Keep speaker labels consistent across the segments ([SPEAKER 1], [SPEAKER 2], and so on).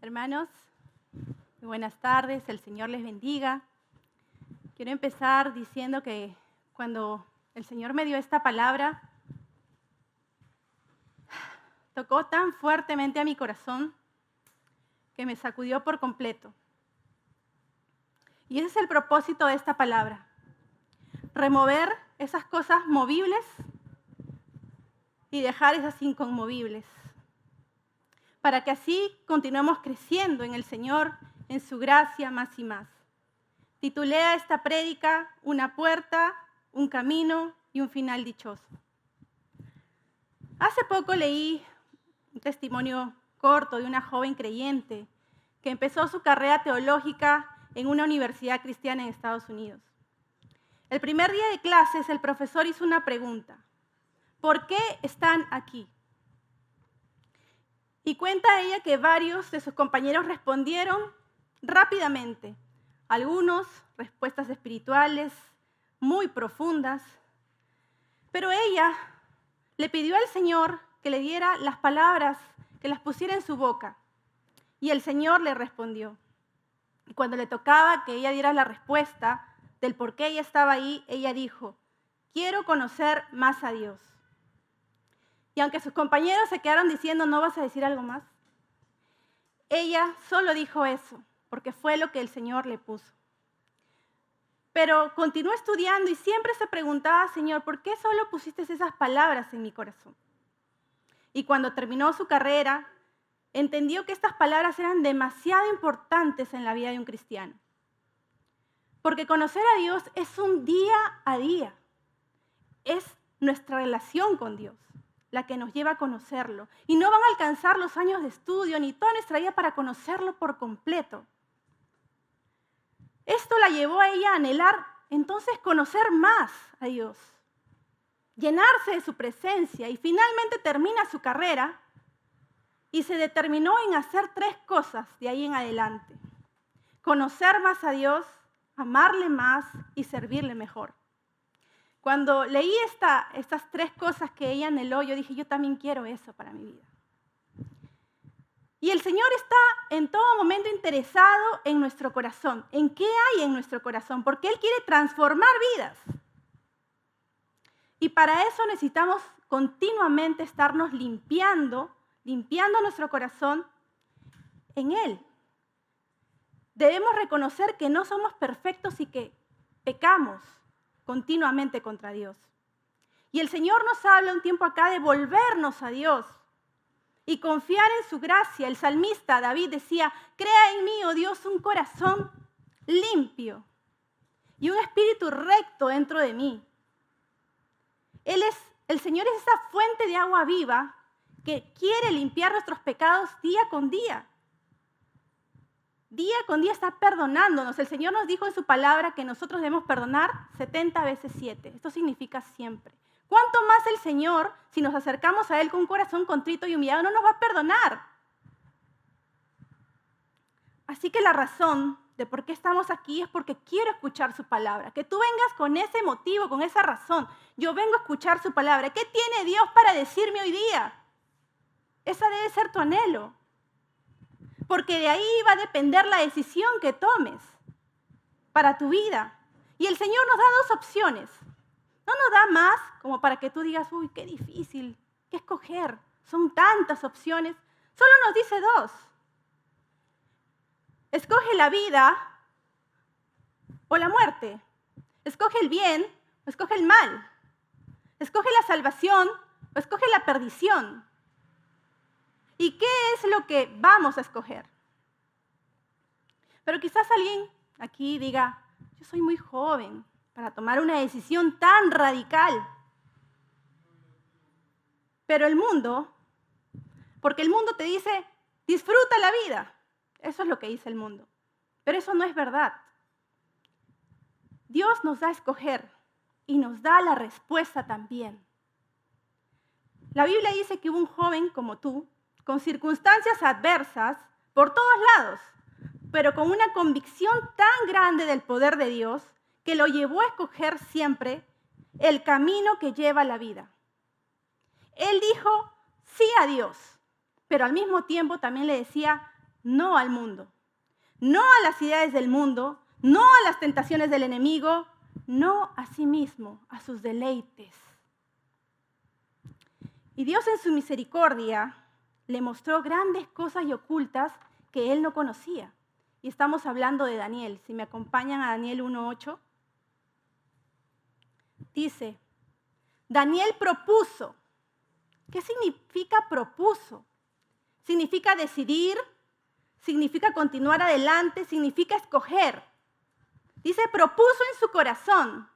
[SPEAKER 1] Hermanos, muy buenas tardes, el Señor les bendiga. Quiero empezar diciendo que cuando el Señor me dio esta palabra, tocó tan fuertemente a mi corazón que me sacudió por completo. Y ese es el propósito de esta palabra: remover esas cosas movibles y dejar esas inconmovibles, para que así continuemos creciendo en el Señor, en su gracia más y más. Titulé a esta prédica: Una puerta, un camino y un final dichoso. Hace poco leí un testimonio corto de una joven creyente que empezó su carrera teológica en una universidad cristiana en Estados Unidos. El primer día de clases, el profesor hizo una pregunta: ¿por qué están aquí? Y cuenta ella que varios de sus compañeros respondieron rápidamente. Algunos respuestas espirituales muy profundas. Pero ella le pidió al Señor que le diera las palabras, que las pusiera en su boca. Y el Señor le respondió. Y cuando le tocaba que ella diera la respuesta del por qué ella estaba ahí, ella dijo: quiero conocer más a Dios. Y aunque sus compañeros se quedaron diciendo: ¿no vas a decir algo más?, ella solo dijo eso, porque fue lo que el Señor le puso. Pero continuó estudiando y siempre se preguntaba: Señor, ¿por qué solo pusiste esas palabras en mi corazón? Y cuando terminó su carrera, entendió que estas palabras eran demasiado importantes en la vida de un cristiano. Porque conocer a Dios es un día a día. Es nuestra relación con Dios la que nos lleva a conocerlo. Y no van a alcanzar los años de estudio ni toda nuestra vida para conocerlo por completo. Esto la llevó a ella a anhelar entonces conocer más a Dios, llenarse de su presencia, y finalmente termina su carrera y se determinó en hacer 3 cosas de ahí en adelante: conocer más a Dios, amarle más y servirle mejor. Cuando leí estas 3 cosas que ella anheló, yo dije: yo también quiero eso para mi vida. Y el Señor está en todo momento interesado en nuestro corazón, en qué hay en nuestro corazón, porque Él quiere transformar vidas. Y para eso necesitamos continuamente estarnos limpiando nuestro corazón en Él. Debemos reconocer que no somos perfectos y que pecamos continuamente contra Dios. Y el Señor nos habla un tiempo acá de volvernos a Dios y confiar en su gracia. El salmista David decía: crea en mí, oh Dios, un corazón limpio y un espíritu recto dentro de mí. El Señor es esa fuente de agua viva que quiere limpiar nuestros pecados día con día. Día con día está perdonándonos. El Señor nos dijo en su palabra que nosotros debemos perdonar 70 veces 7. Esto significa siempre. ¿Cuánto más el Señor, si nos acercamos a Él con un corazón contrito y humillado, no nos va a perdonar? Así que la razón de por qué estamos aquí es porque quiero escuchar su palabra. Que tú vengas con ese motivo, con esa razón. Yo vengo a escuchar su palabra. ¿Qué tiene Dios para decirme hoy día? Esa debe ser tu anhelo. Porque de ahí va a depender la decisión que tomes para tu vida. Y el Señor nos da 2 opciones. No nos da más como para que tú digas: uy, qué difícil, qué escoger. Son tantas opciones. Solo nos dice 2. Escoge la vida o la muerte. Escoge el bien o escoge el mal. Escoge la salvación o escoge la perdición. ¿Y qué es lo que vamos a escoger? Pero quizás alguien aquí diga: yo soy muy joven para tomar una decisión tan radical. Pero el mundo, porque el mundo te dice: disfruta la vida. Eso es lo que dice el mundo. Pero eso no es verdad. Dios nos da a escoger y nos da la respuesta también. La Biblia dice que hubo un joven como tú, con circunstancias adversas por todos lados, pero con una convicción tan grande del poder de Dios que lo llevó a escoger siempre el camino que lleva a la vida. Él dijo sí a Dios, pero al mismo tiempo también le decía: no al mundo, no a las ideas del mundo, no a las tentaciones del enemigo, no a sí mismo, a sus deleites. Y Dios en su misericordia le mostró grandes cosas y ocultas que él no conocía. Y estamos hablando de Daniel. Si me acompañan a Daniel 1:8, dice, Daniel propuso. ¿Qué significa propuso? Significa decidir, significa continuar adelante, significa escoger. Dice, propuso en su corazón.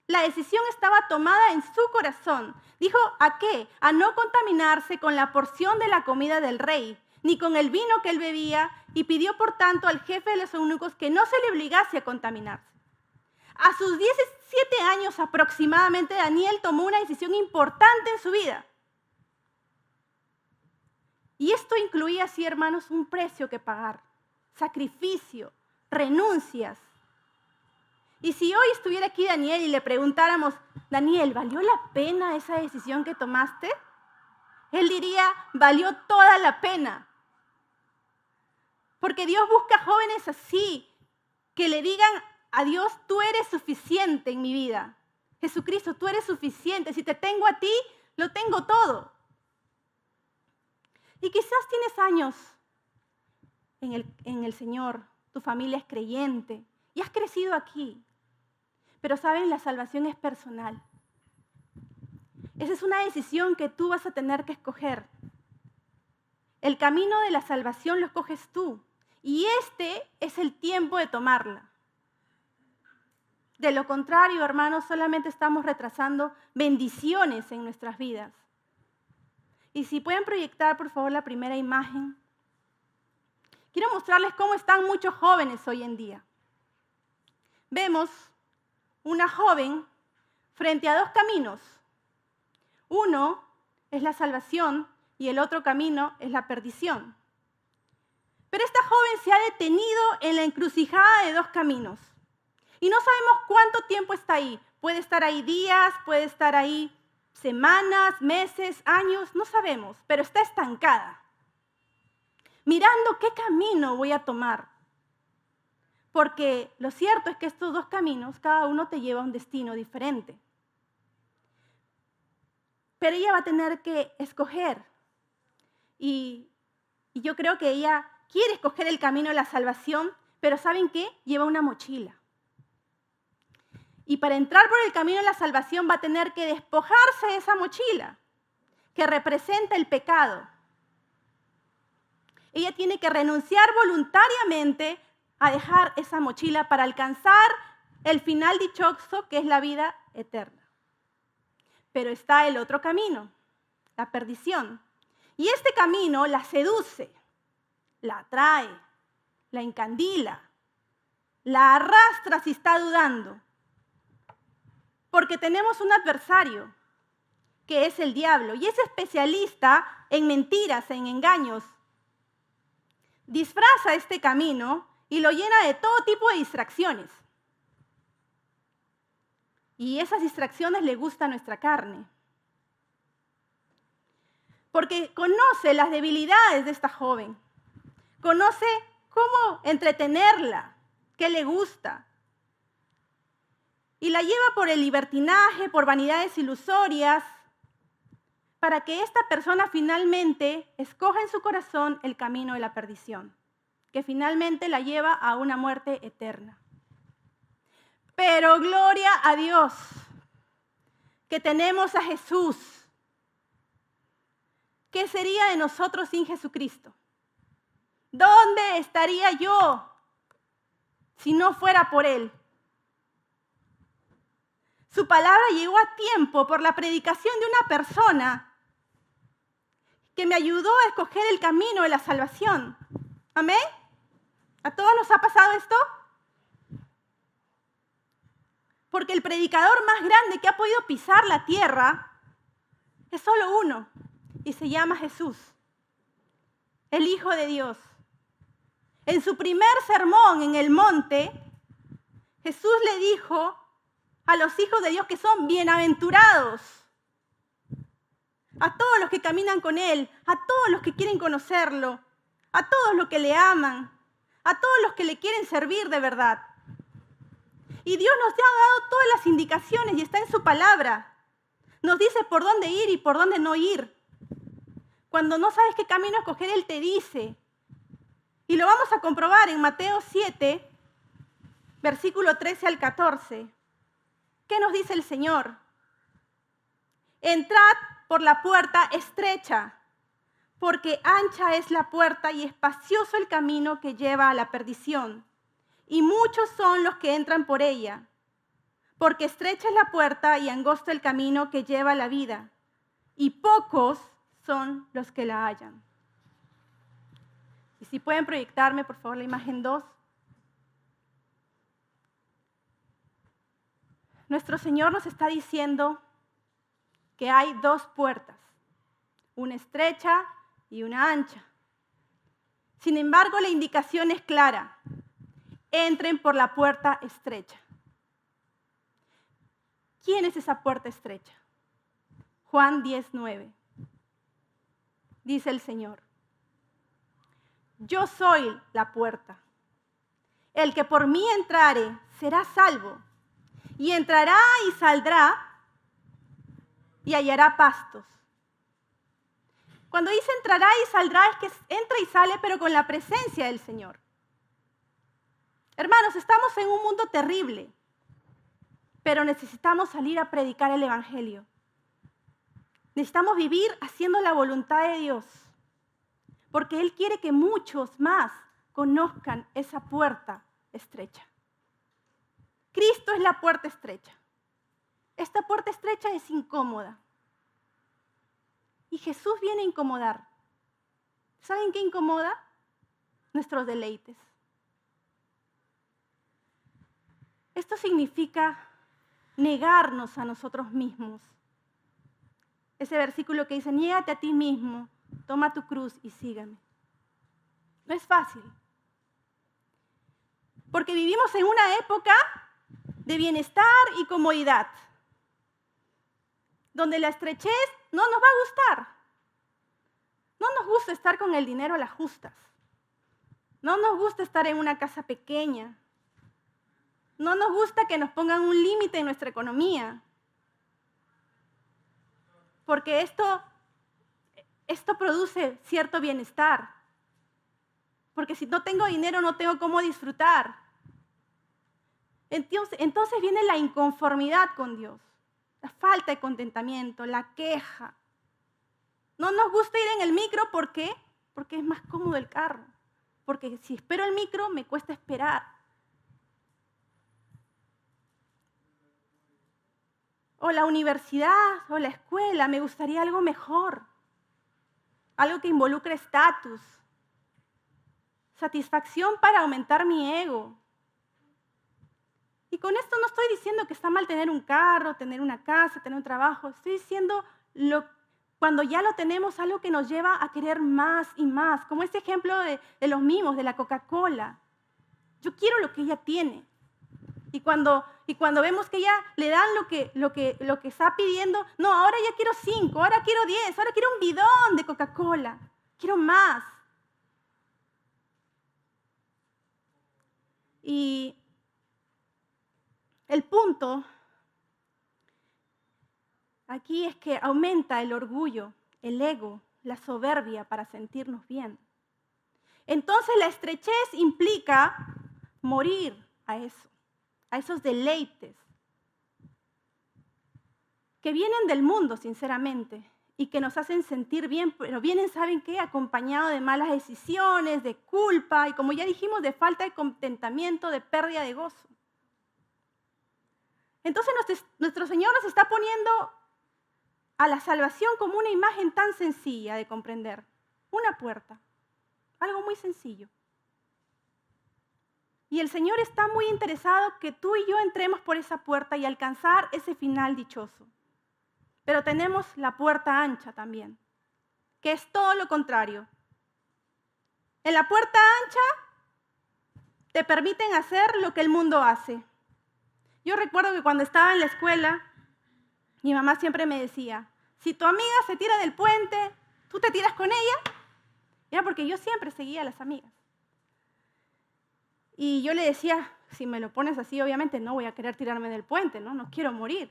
[SPEAKER 1] La decisión estaba tomada en su corazón. Dijo, ¿a qué? A no contaminarse con la porción de la comida del rey, ni con el vino que él bebía, y pidió por tanto al jefe de los eunucos que no se le obligase a contaminarse. A sus 17 años aproximadamente, Daniel tomó una decisión importante en su vida. Y esto incluía, sí, hermanos, un precio que pagar, sacrificio, renuncias. Y si hoy estuviera aquí Daniel y le preguntáramos, Daniel, ¿valió la pena esa decisión que tomaste? Él diría, valió toda la pena. Porque Dios busca jóvenes así, que le digan a Dios, tú eres suficiente en mi vida. Jesucristo, tú eres suficiente. Si te tengo a ti, lo tengo todo. Y quizás tienes años en el Señor, tu familia es creyente y has crecido aquí. Pero saben, la salvación es personal. Esa es una decisión que tú vas a tener que escoger. El camino de la salvación lo escoges tú. Y este es el tiempo de tomarla. De lo contrario, hermanos, solamente estamos retrasando bendiciones en nuestras vidas. Y si pueden proyectar, por favor, la primera imagen. Quiero mostrarles cómo están muchos jóvenes hoy en día. Vemos una joven frente a dos caminos. Uno es la salvación y el otro camino es la perdición. Pero esta joven se ha detenido en la encrucijada de dos caminos. Y no sabemos cuánto tiempo está ahí. Puede estar ahí días, puede estar ahí semanas, meses, años, no sabemos, pero está estancada. Mirando qué camino voy a tomar. Porque lo cierto es que estos dos caminos, cada uno te lleva a un destino diferente. Pero ella va a tener que escoger. Y yo creo que ella quiere escoger el camino de la salvación, pero ¿saben qué? Lleva una mochila. Y para entrar por el camino de la salvación va a tener que despojarse de esa mochila, que representa el pecado. Ella tiene que renunciar voluntariamente a dejar esa mochila para alcanzar el final dichoso, que es la vida eterna. Pero está el otro camino, la perdición. Y este camino la seduce, la atrae, la encandila, la arrastra si está dudando. Porque tenemos un adversario, que es el diablo, y es especialista en mentiras, en engaños. Disfraza este camino y lo llena de todo tipo de distracciones. Y esas distracciones le gustan a nuestra carne. Porque conoce las debilidades de esta joven. Conoce cómo entretenerla, qué le gusta. Y la lleva por el libertinaje, por vanidades ilusorias, para que esta persona finalmente escoja en su corazón el camino de la perdición, que finalmente la lleva a una muerte eterna. Pero gloria a Dios, que tenemos a Jesús. ¿Qué sería de nosotros sin Jesucristo? ¿Dónde estaría yo si no fuera por Él? Su palabra llegó a tiempo por la predicación de una persona que me ayudó a escoger el camino de la salvación. ¿Amén? ¿A todos nos ha pasado esto? Porque el predicador más grande que ha podido pisar la tierra es solo uno, y se llama Jesús, el Hijo de Dios. En su primer sermón en el monte, Jesús le dijo a los hijos de Dios que son bienaventurados, a todos los que caminan con Él, a todos los que quieren conocerlo, a todos los que le aman, a todos los que le quieren servir de verdad. Y Dios nos ha dado todas las indicaciones y está en su palabra. Nos dice por dónde ir y por dónde no ir. Cuando no sabes qué camino escoger, Él te dice. Y lo vamos a comprobar en Mateo 7, versículo 13 al 14. ¿Qué nos dice el Señor? Entrad por la puerta estrecha, porque ancha es la puerta y espacioso el camino que lleva a la perdición. Y muchos son los que entran por ella, porque estrecha es la puerta y angosto el camino que lleva a la vida, y pocos son los que la hallan. Y si pueden proyectarme, por favor, la imagen 2. Nuestro Señor nos está diciendo que hay dos puertas, una estrecha y una ancha. Sin embargo, la indicación es clara. Entren por la puerta estrecha. ¿Quién es esa puerta estrecha? Juan 10:9. Dice el Señor: yo soy la puerta. El que por mí entrare será salvo, y entrará y saldrá y hallará pastos. Cuando dice entrará y saldrá, es que entra y sale, pero con la presencia del Señor. Hermanos, estamos en un mundo terrible, pero necesitamos salir a predicar el Evangelio. Necesitamos vivir haciendo la voluntad de Dios, porque Él quiere que muchos más conozcan esa puerta estrecha. Cristo es la puerta estrecha. Esta puerta estrecha es incómoda. Y Jesús viene a incomodar. ¿Saben qué incomoda? Nuestros deleites. Esto significa negarnos a nosotros mismos. Ese versículo que dice, niégate a ti mismo, toma tu cruz y sígame. No es fácil. Porque vivimos en una época de bienestar y comodidad, donde la estrechez no nos va a gustar. No nos gusta estar con el dinero a las justas. No nos gusta estar en una casa pequeña. No nos gusta que nos pongan un límite en nuestra economía. Porque esto produce cierto bienestar. Porque si no tengo dinero, no tengo cómo disfrutar. Entonces viene la inconformidad con Dios, la falta de contentamiento, la queja. No nos gusta ir en el micro, ¿por qué? Porque es más cómodo el carro. Porque si espero el micro, me cuesta esperar. O la universidad, o la escuela, me gustaría algo mejor. Algo que involucre estatus. Satisfacción para aumentar mi ego. Y con esto no estoy diciendo que está mal tener un carro, tener una casa, tener un trabajo. Estoy diciendo cuando ya lo tenemos, algo que nos lleva a querer más y más. Como este ejemplo de los mimos, de la Coca-Cola. Yo quiero lo que ella tiene. Y cuando vemos que ella le dan lo que está pidiendo, no, ahora ya quiero 5, ahora quiero 10, ahora quiero un bidón de Coca-Cola. Quiero más. Y el punto aquí es que aumenta el orgullo, el ego, la soberbia para sentirnos bien. Entonces la estrechez implica morir a eso, a esos deleites que vienen del mundo, sinceramente, y que nos hacen sentir bien, pero vienen, ¿saben qué? Acompañados de malas decisiones, de culpa y, como ya dijimos, de falta de contentamiento, de pérdida de gozo. Entonces nuestro Señor nos está poniendo a la salvación como una imagen tan sencilla de comprender. Una puerta, algo muy sencillo. Y el Señor está muy interesado que tú y yo entremos por esa puerta y alcanzar ese final dichoso. Pero tenemos la puerta ancha también, que es todo lo contrario. En la puerta ancha te permiten hacer lo que el mundo hace. Yo recuerdo que cuando estaba en la escuela, mi mamá siempre me decía, si tu amiga se tira del puente, ¿tú te tiras con ella? Era porque yo siempre seguía a las amigas. Y yo le decía, si me lo pones así, obviamente no voy a querer tirarme del puente, ¿no? No quiero morir.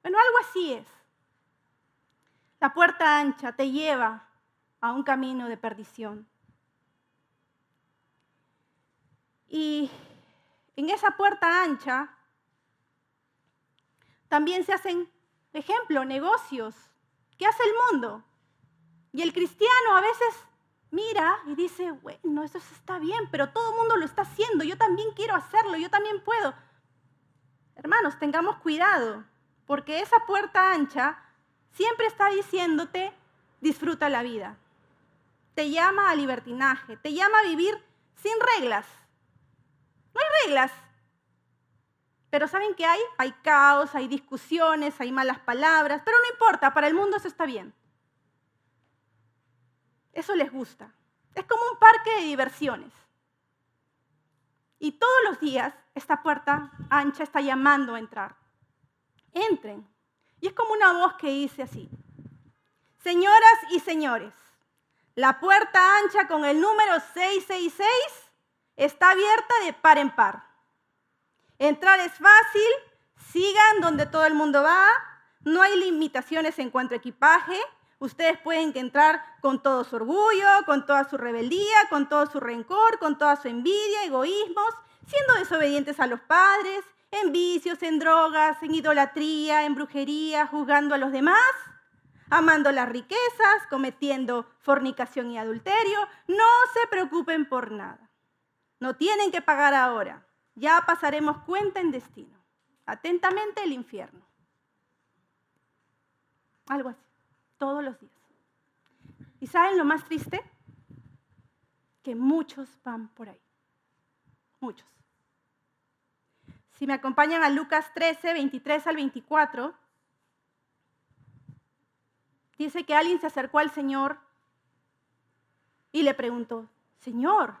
[SPEAKER 1] Bueno, algo así es. La puerta ancha te lleva a un camino de perdición. Y en esa puerta ancha también se hacen, por ejemplo, negocios. ¿Qué hace el mundo? Y el cristiano a veces mira y dice, bueno, eso está bien, pero todo el mundo lo está haciendo, yo también quiero hacerlo, yo también puedo. Hermanos, tengamos cuidado, porque esa puerta ancha siempre está diciéndote, disfruta la vida. Te llama a libertinaje, te llama a vivir sin reglas. No hay reglas. Pero ¿saben qué hay? Hay caos, hay discusiones, hay malas palabras, pero no importa, para el mundo eso está bien. Eso les gusta. Es como un parque de diversiones. Y todos los días esta puerta ancha está llamando a entrar. Entren. Y es como una voz que dice así: señoras y señores, la puerta ancha con el número 666 está abierta de par en par. Entrar es fácil, sigan donde todo el mundo va, no hay limitaciones en cuanto a equipaje. Ustedes pueden entrar con todo su orgullo, con toda su rebeldía, con todo su rencor, con toda su envidia, egoísmos, siendo desobedientes a los padres, en vicios, en drogas, en idolatría, en brujería, juzgando a los demás, amando las riquezas, cometiendo fornicación y adulterio. No se preocupen por nada. No tienen que pagar ahora. Ya pasaremos cuenta en destino. Atentamente, el infierno. Algo así. Todos los días. ¿Y saben lo más triste? Que muchos van por ahí. Muchos. Si me acompañan a Lucas 13, 23 al 24, dice que alguien se acercó al Señor y le preguntó, Señor,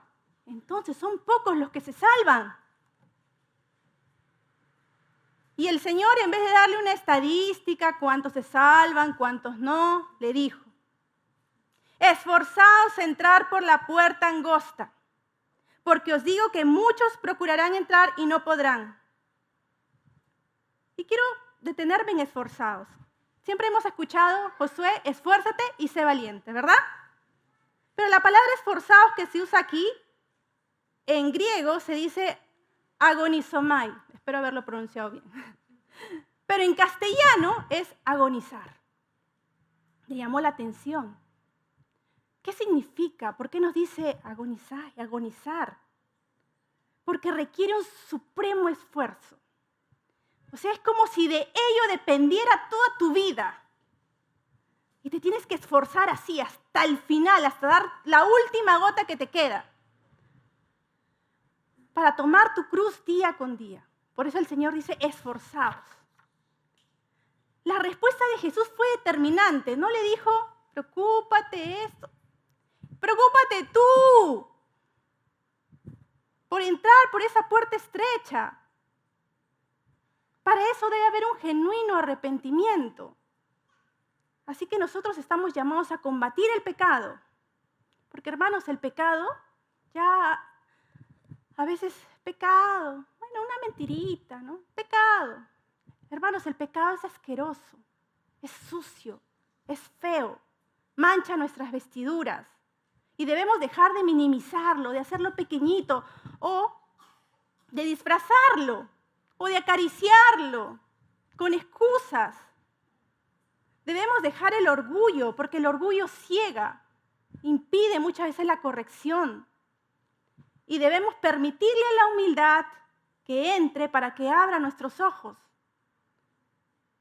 [SPEAKER 1] entonces son pocos los que se salvan. Y el Señor, en vez de darle una estadística, cuántos se salvan, cuántos no, le dijo, esforzaos a entrar por la puerta angosta, porque os digo que muchos procurarán entrar y no podrán. Y quiero detenerme en esforzados. Siempre hemos escuchado, Josué, esfuérzate y sé valiente, ¿verdad? Pero la palabra esforzados que se usa aquí, en griego se dice agonizomai. Espero haberlo pronunciado bien. Pero en castellano es agonizar. Me llamó la atención. ¿Qué significa? ¿Por qué nos dice agonizar y agonizar? Porque requiere un supremo esfuerzo. O sea, es como si de ello dependiera toda tu vida. Y te tienes que esforzar así hasta el final, hasta dar la última gota que te queda. Para tomar tu cruz día con día. Por eso el Señor dice, esforzaos. La respuesta de Jesús fue determinante. No le dijo, preocúpate esto. Preocúpate tú por entrar por esa puerta estrecha. Para eso debe haber un genuino arrepentimiento. Así que nosotros estamos llamados a combatir el pecado. Porque, hermanos, el pecado, ya a veces pecado, bueno, una mentirita, ¿no? Pecado. Hermanos, el pecado es asqueroso, es sucio, es feo, mancha nuestras vestiduras. Y debemos dejar de minimizarlo, de hacerlo pequeñito, o de disfrazarlo, o de acariciarlo con excusas. Debemos dejar el orgullo, porque el orgullo ciega, impide muchas veces la corrección. Y debemos permitirle a la humildad que entre para que abra nuestros ojos.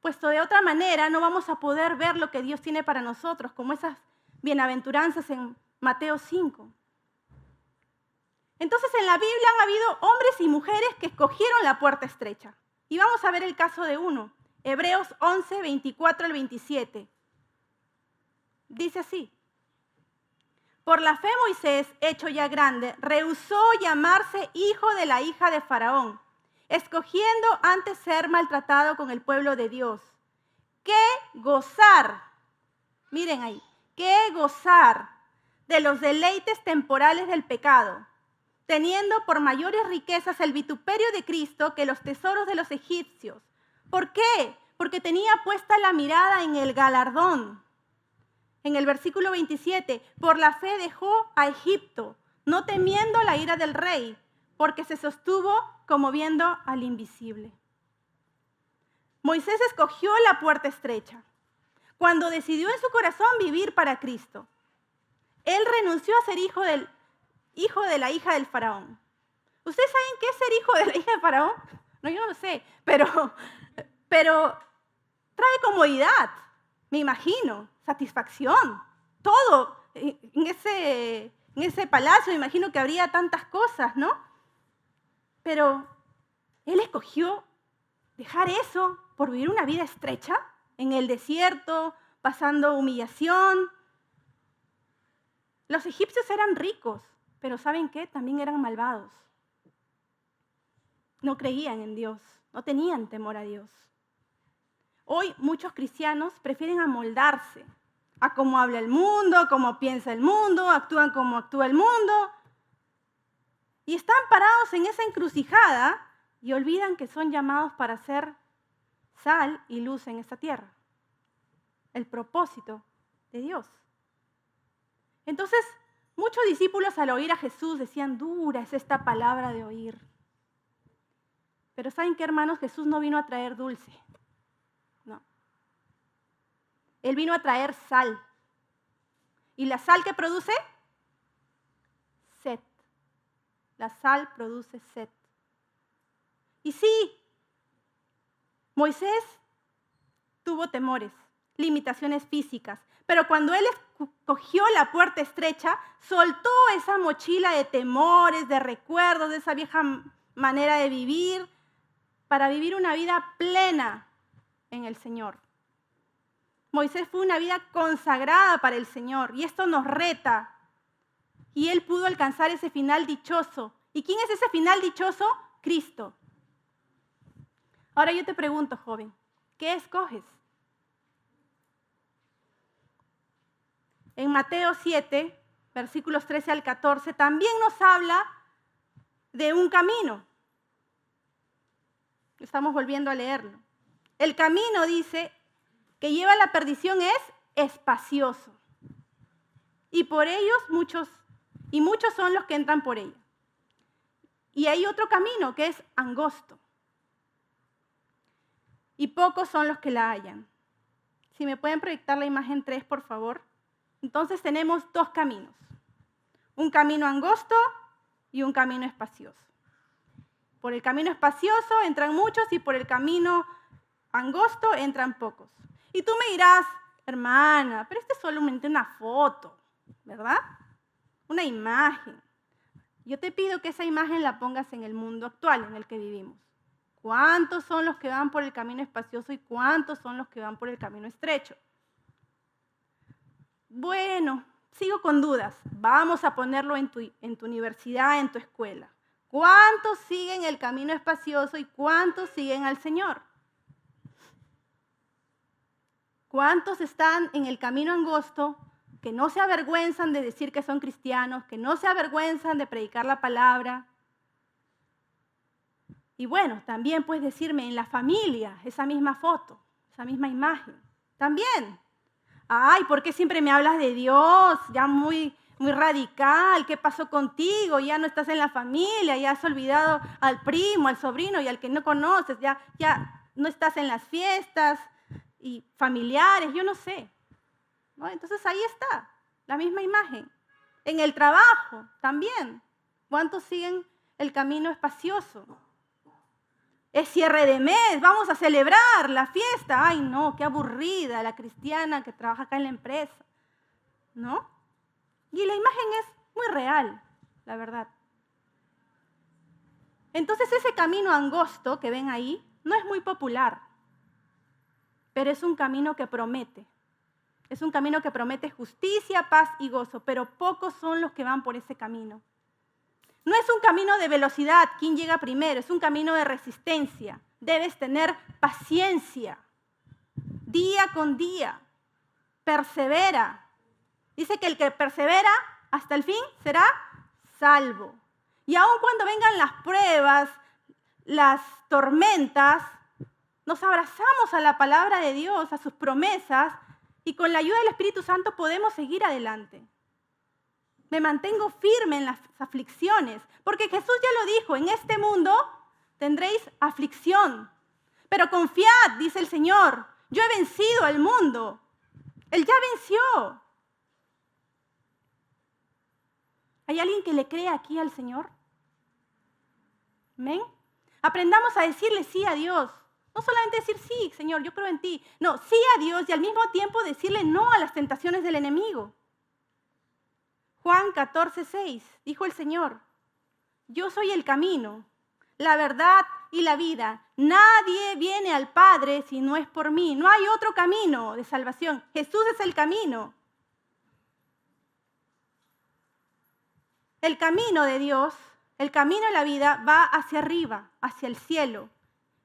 [SPEAKER 1] Puesto de otra manera no vamos a poder ver lo que Dios tiene para nosotros, como esas bienaventuranzas en Mateo 5. Entonces en la Biblia han habido hombres y mujeres que escogieron la puerta estrecha. Y vamos a ver el caso de uno. Hebreos 11, 24 al 27. Dice así. Por la fe Moisés, hecho ya grande, rehusó llamarse hijo de la hija de Faraón, escogiendo antes ser maltratado con el pueblo de Dios. ¡Qué gozar! Miren ahí, qué gozar de los deleites temporales del pecado, teniendo por mayores riquezas el vituperio de Cristo que los tesoros de los egipcios. ¿Por qué? Porque tenía puesta la mirada en el galardón. En el versículo 27, por la fe dejó a Egipto, no temiendo la ira del rey, porque se sostuvo como viendo al invisible. Moisés escogió la puerta estrecha cuando decidió en su corazón vivir para Cristo. Él renunció a ser hijo de la hija del faraón. ¿Ustedes saben qué es ser hijo de la hija del faraón? No, yo no lo sé, pero trae comodidad, me imagino, satisfacción, todo. En ese palacio me imagino que habría tantas cosas, ¿no? Pero él escogió dejar eso por vivir una vida estrecha en el desierto, pasando humillación. Los egipcios eran ricos, pero ¿saben qué? También eran malvados. No creían en Dios, no tenían temor a Dios. Hoy muchos cristianos prefieren amoldarse a cómo habla el mundo, cómo piensa el mundo, actúan como actúa el mundo. Y están parados en esa encrucijada y olvidan que son llamados para ser sal y luz en esta tierra. El propósito de Dios. Entonces, muchos discípulos al oír a Jesús decían, dura es esta palabra de oír. Pero ¿saben qué, hermanos? Jesús no vino a traer dulce. No. Él vino a traer sal. ¿Y la sal qué produce? Sed. La sal produce sed. Y sí, Moisés tuvo temores, limitaciones físicas, pero cuando él escogió la puerta estrecha, soltó esa mochila de temores, de recuerdos, de esa vieja manera de vivir, para vivir una vida plena en el Señor. Moisés fue una vida consagrada para el Señor y esto nos reta. Y él pudo alcanzar ese final dichoso. ¿Y quién es ese final dichoso? Cristo. Ahora yo te pregunto, joven, ¿qué escoges? En Mateo 7, versículos 13 al 14, también nos habla de un camino. Estamos volviendo a leerlo. El camino, dice, que lleva a la perdición es espacioso. Y por ellos muchos son los que entran por ella. Y hay otro camino que es angosto. Y pocos son los que la hallan. Si me pueden proyectar la imagen 3, por favor. Entonces tenemos dos caminos. Un camino angosto y un camino espacioso. Por el camino espacioso entran muchos y por el camino angosto entran pocos. Y tú me dirás, hermana, pero esto es solamente una foto, ¿verdad? Una imagen. Yo te pido que esa imagen la pongas en el mundo actual en el que vivimos. ¿Cuántos son los que van por el camino espacioso y cuántos son los que van por el camino estrecho? Bueno, sigo con dudas. Vamos a ponerlo en tu universidad, en tu escuela. ¿Cuántos siguen el camino espacioso y cuántos siguen al Señor? ¿Cuántos están en el camino angosto que no se avergüenzan de decir que son cristianos, que no se avergüenzan de predicar la palabra? Y bueno, también puedes decirme en la familia, esa misma foto, esa misma imagen. También. Ay, ¿por qué siempre me hablas de Dios? Ya muy radical. ¿Qué pasó contigo? Ya no estás en la familia, ya has olvidado al primo, al sobrino y al que no conoces. Ya no estás en las fiestas y familiares, yo no sé. ¿No? Entonces ahí está, la misma imagen. En el trabajo también. ¿Cuántos siguen el camino espacioso? Es cierre de mes, vamos a celebrar la fiesta. Ay, no, qué aburrida la cristiana que trabaja acá en la empresa. ¿No? Y la imagen es muy real, la verdad. Entonces ese camino angosto que ven ahí no es muy popular, pero es un camino que promete. Es un camino que promete justicia, paz y gozo, pero pocos son los que van por ese camino. No es un camino de velocidad, quién llega primero, es un camino de resistencia. Debes tener paciencia, día con día, persevera. Dice que el que persevera hasta el fin será salvo. Y aun cuando vengan las pruebas, las tormentas, nos abrazamos a la palabra de Dios, a sus promesas, y con la ayuda del Espíritu Santo podemos seguir adelante. Me mantengo firme en las aflicciones, porque Jesús ya lo dijo, en este mundo tendréis aflicción, pero confiad, dice el Señor, yo he vencido al mundo. Él ya venció. ¿Hay alguien que le cree aquí al Señor? ¿Amén? Aprendamos a decirle sí a Dios. No solamente decir sí, Señor, yo creo en ti. No, sí a Dios y al mismo tiempo decirle no a las tentaciones del enemigo. Juan 14:6, dijo el Señor, yo soy el camino, la verdad y la vida. Nadie viene al Padre si no es por mí. No hay otro camino de salvación. Jesús es el camino. El camino de Dios, el camino de la vida va hacia arriba, hacia el cielo.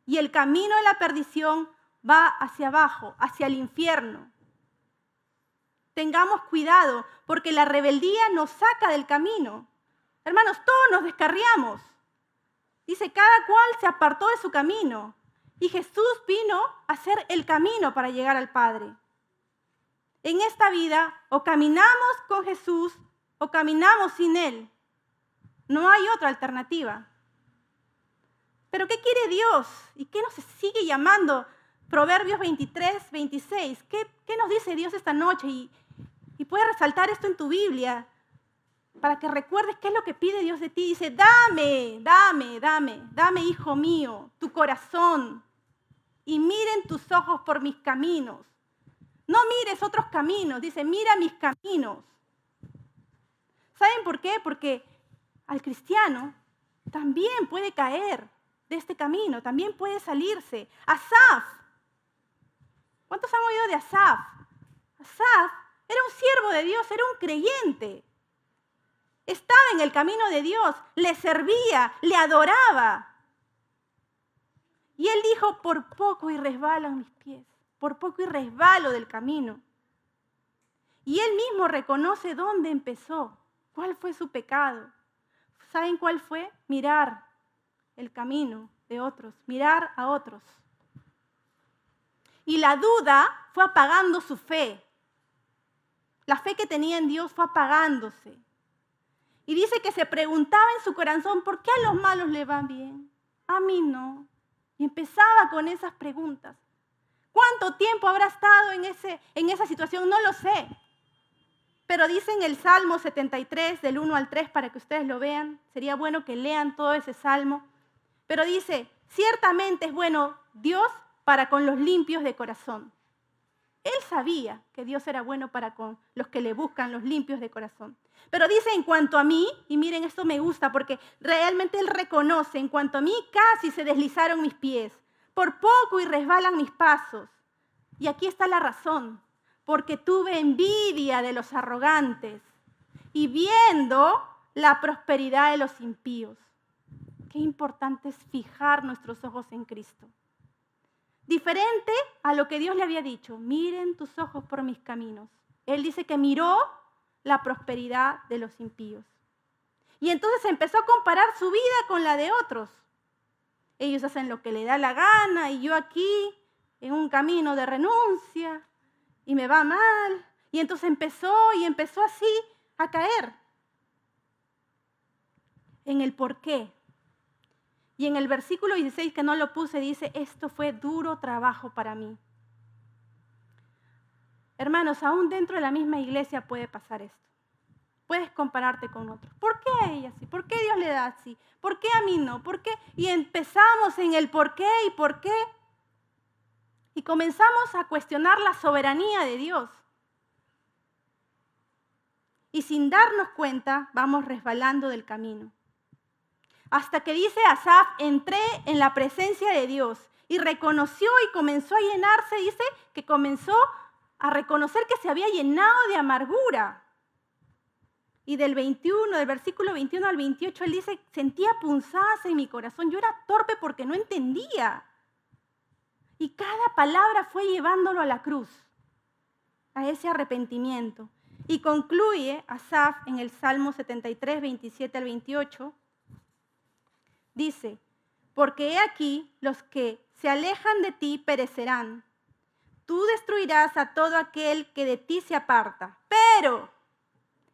[SPEAKER 1] Y el camino de la perdición va hacia abajo, hacia el infierno. Tengamos cuidado porque la rebeldía nos saca del camino. Hermanos, todos nos descarriamos. Dice, cada cual se apartó de su camino. Y Jesús vino a ser el camino para llegar al Padre. En esta vida o caminamos con Jesús o caminamos sin Él. No hay otra alternativa. Pero ¿qué quiere Dios? ¿Y qué nos sigue llamando? Proverbios 23:26. ¿Qué nos dice Dios esta noche? Y puedes resaltar esto en tu Biblia para que recuerdes qué es lo que pide Dios de ti. Dice, dame, hijo mío, tu corazón. Y miren tus ojos por mis caminos. No mires otros caminos. Dice, mira mis caminos. ¿Saben por qué? Porque al cristiano también puede caer de este camino, también puede salirse. Asaf. ¿Cuántos han oído de Asaf? Asaf era un siervo de Dios, era un creyente. Estaba en el camino de Dios, le servía, le adoraba. Y él dijo, por poco y resbalan mis pies, por poco y resbalo del camino. Y él mismo reconoce dónde empezó, cuál fue su pecado. ¿Saben cuál fue? Mirar el camino de otros, mirar a otros. Y la duda fue apagando su fe. La fe que tenía en Dios fue apagándose. Y dice que se preguntaba en su corazón, ¿por qué a los malos le van bien? A mí no. Y empezaba con esas preguntas. ¿Cuánto tiempo habrá estado en esa situación? No lo sé. Pero dice en el Salmo 73, del 1 al 3, para que ustedes lo vean. Sería bueno que lean todo ese salmo. Pero dice, ciertamente es bueno Dios para con los limpios de corazón. Él sabía que Dios era bueno para con los que le buscan, los limpios de corazón. Pero dice, en cuanto a mí, y miren, esto me gusta porque realmente él reconoce, en cuanto a mí casi se deslizaron mis pies, por poco y resbalan mis pasos. Y aquí está la razón, porque tuve envidia de los arrogantes y viendo la prosperidad de los impíos. Qué importante es fijar nuestros ojos en Cristo. Diferente a lo que Dios le había dicho, miren tus ojos por mis caminos. Él dice que miró la prosperidad de los impíos. Y entonces empezó a comparar su vida con la de otros. Ellos hacen lo que les da la gana y yo aquí en un camino de renuncia y me va mal. Y entonces empezó así a caer en el porqué. Y en el versículo 16, que no lo puse, dice, esto fue duro trabajo para mí. Hermanos, aún dentro de la misma iglesia puede pasar esto. Puedes compararte con otros. ¿Por qué a ella sí? ¿Por qué Dios le da así? ¿Por qué a mí no? ¿Por qué? Y empezamos en el por qué y por qué. Y comenzamos a cuestionar la soberanía de Dios. Y sin darnos cuenta, vamos resbalando del camino. Hasta que dice Asaf, entré en la presencia de Dios y reconoció y comenzó a llenarse, dice que comenzó a reconocer que se había llenado de amargura. Y del versículo 21 al 28, él dice, sentía punzadas en mi corazón. Yo era torpe porque no entendía. Y cada palabra fue llevándolo a la cruz, a ese arrepentimiento. Y concluye Asaf en el Salmo 73, 27 al 28. Dice, porque he aquí los que se alejan de ti perecerán. Tú destruirás a todo aquel que de ti se aparta. Pero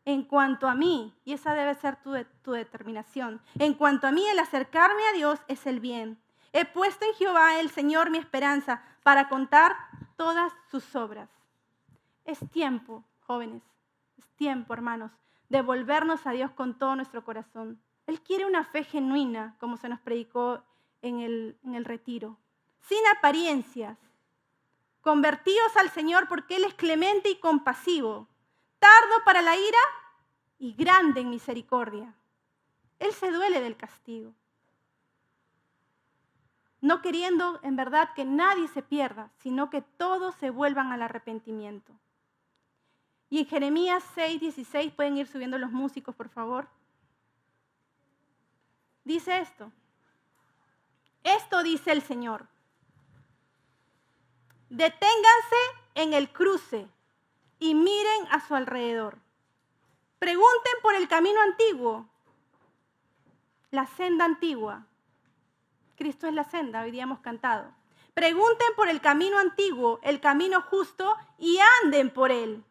[SPEAKER 1] en cuanto a mí, y esa debe ser tu determinación, en cuanto a mí el acercarme a Dios es el bien. He puesto en Jehová el Señor mi esperanza para contar todas sus obras. Es tiempo, jóvenes, es tiempo, hermanos, de volvernos a Dios con todo nuestro corazón. Él quiere una fe genuina, como se nos predicó en el retiro, sin apariencias. Convertíos al Señor porque Él es clemente y compasivo, tardo para la ira y grande en misericordia. Él se duele del castigo, no queriendo en verdad que nadie se pierda, sino que todos se vuelvan al arrepentimiento. Y en Jeremías 6:16, pueden ir subiendo los músicos, por favor. Dice esto. Esto dice el Señor. Deténganse en el cruce y miren a su alrededor. Pregunten por el camino antiguo, la senda antigua. Cristo es la senda, hoy día hemos cantado. Pregunten por el camino antiguo, el camino justo, y anden por él.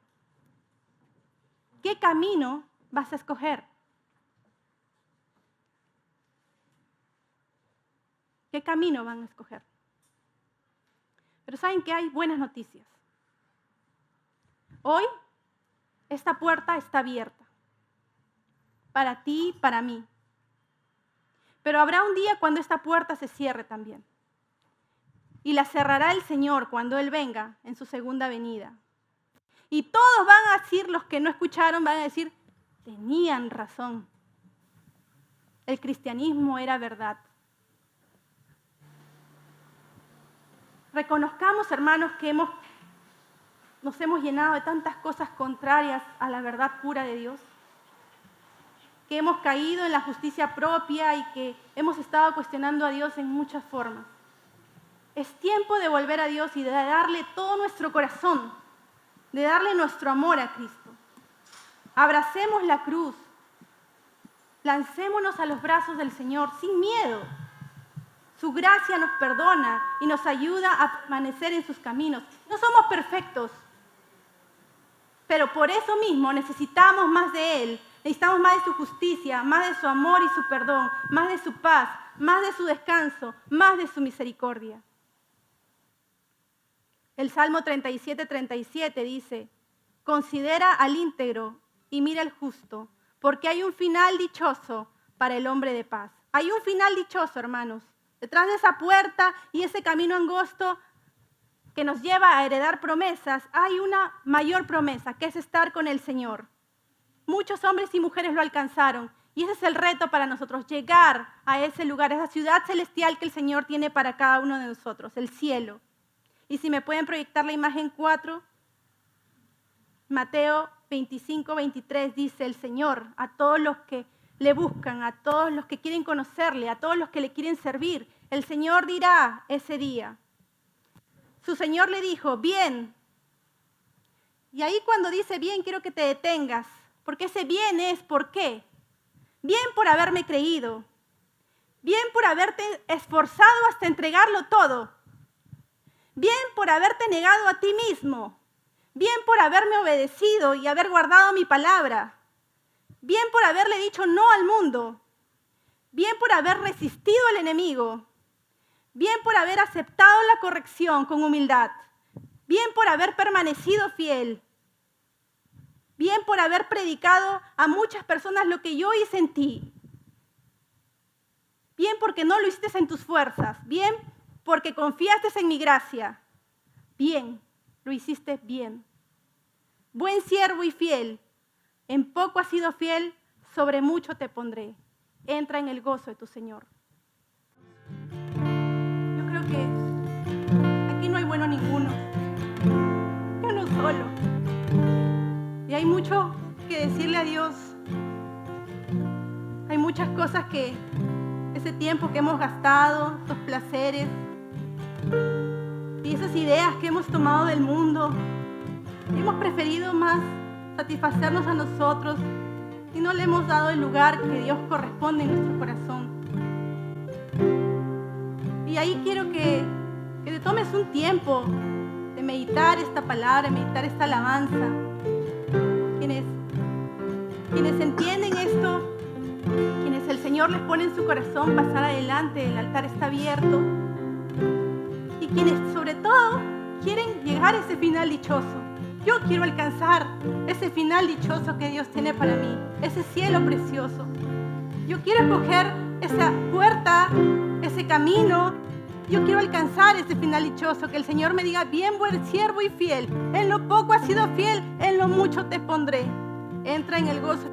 [SPEAKER 1] ¿Qué camino vas a escoger? ¿Qué camino van a escoger? Pero ¿saben qué? Hay buenas noticias. Hoy esta puerta está abierta para ti y para mí. Pero habrá un día cuando esta puerta se cierre también. Y la cerrará el Señor cuando Él venga en su segunda venida. Y todos van a decir, los que no escucharon, van a decir, tenían razón. El cristianismo era verdad. Reconozcamos, hermanos, que nos hemos llenado de tantas cosas contrarias a la verdad pura de Dios, que hemos caído en la justicia propia y que hemos estado cuestionando a Dios en muchas formas. Es tiempo de volver a Dios y de darle todo nuestro corazón, de darle nuestro amor a Cristo. Abracemos la cruz, lancémonos a los brazos del Señor sin miedo. Su gracia nos perdona y nos ayuda a permanecer en sus caminos. No somos perfectos, pero por eso mismo necesitamos más de Él. Necesitamos más de su justicia, más de su amor y su perdón, más de su paz, más de su descanso, más de su misericordia. El Salmo 37:37 dice, considera al íntegro y mira al justo, porque hay un final dichoso para el hombre de paz. Hay un final dichoso, hermanos. Detrás de esa puerta y ese camino angosto que nos lleva a heredar promesas, hay una mayor promesa, que es estar con el Señor. Muchos hombres y mujeres lo alcanzaron y ese es el reto para nosotros, llegar a ese lugar, esa ciudad celestial que el Señor tiene para cada uno de nosotros, el cielo. Y si me pueden proyectar la imagen 4, Mateo 25:23 dice el Señor a todos los que le buscan, a todos los que quieren conocerle, a todos los que le quieren servir. El Señor dirá ese día. Su Señor le dijo, bien. Y ahí cuando dice bien, quiero que te detengas, porque ese bien es ¿por qué? Bien por haberme creído, bien por haberte esforzado hasta entregarlo todo, bien por haberte negado a ti mismo, bien por haberme obedecido y haber guardado mi palabra, bien por haberle dicho no al mundo, bien por haber resistido al enemigo, bien por haber aceptado la corrección con humildad, bien por haber permanecido fiel, bien por haber predicado a muchas personas lo que yo hice en ti, bien porque no lo hiciste en tus fuerzas, bien porque confiaste en mi gracia, bien, lo hiciste bien. Buen siervo y fiel, en poco has sido fiel, sobre mucho te pondré. Entra en el gozo de tu Señor. Yo creo que aquí no hay bueno ninguno, ni uno solo. Y hay mucho que decirle a Dios. Hay muchas cosas que ese tiempo que hemos gastado, esos placeres y esas ideas que hemos tomado del mundo, hemos preferido más satisfacernos a nosotros y no le hemos dado el lugar que Dios corresponde en nuestro corazón. Y ahí quiero que te tomes un tiempo de meditar esta palabra, meditar esta alabanza. Quienes entienden esto, quienes el Señor les pone en su corazón pasar adelante, el altar está abierto. Y quienes sobre todo quieren llegar a ese final dichoso. Yo quiero alcanzar ese final dichoso que Dios tiene para mí, ese cielo precioso. Yo quiero escoger esa puerta, ese camino. Yo quiero alcanzar ese final dichoso, que el Señor me diga: bien, buen siervo y fiel, en lo poco has sido fiel, en lo mucho te pondré. Entra en el gozo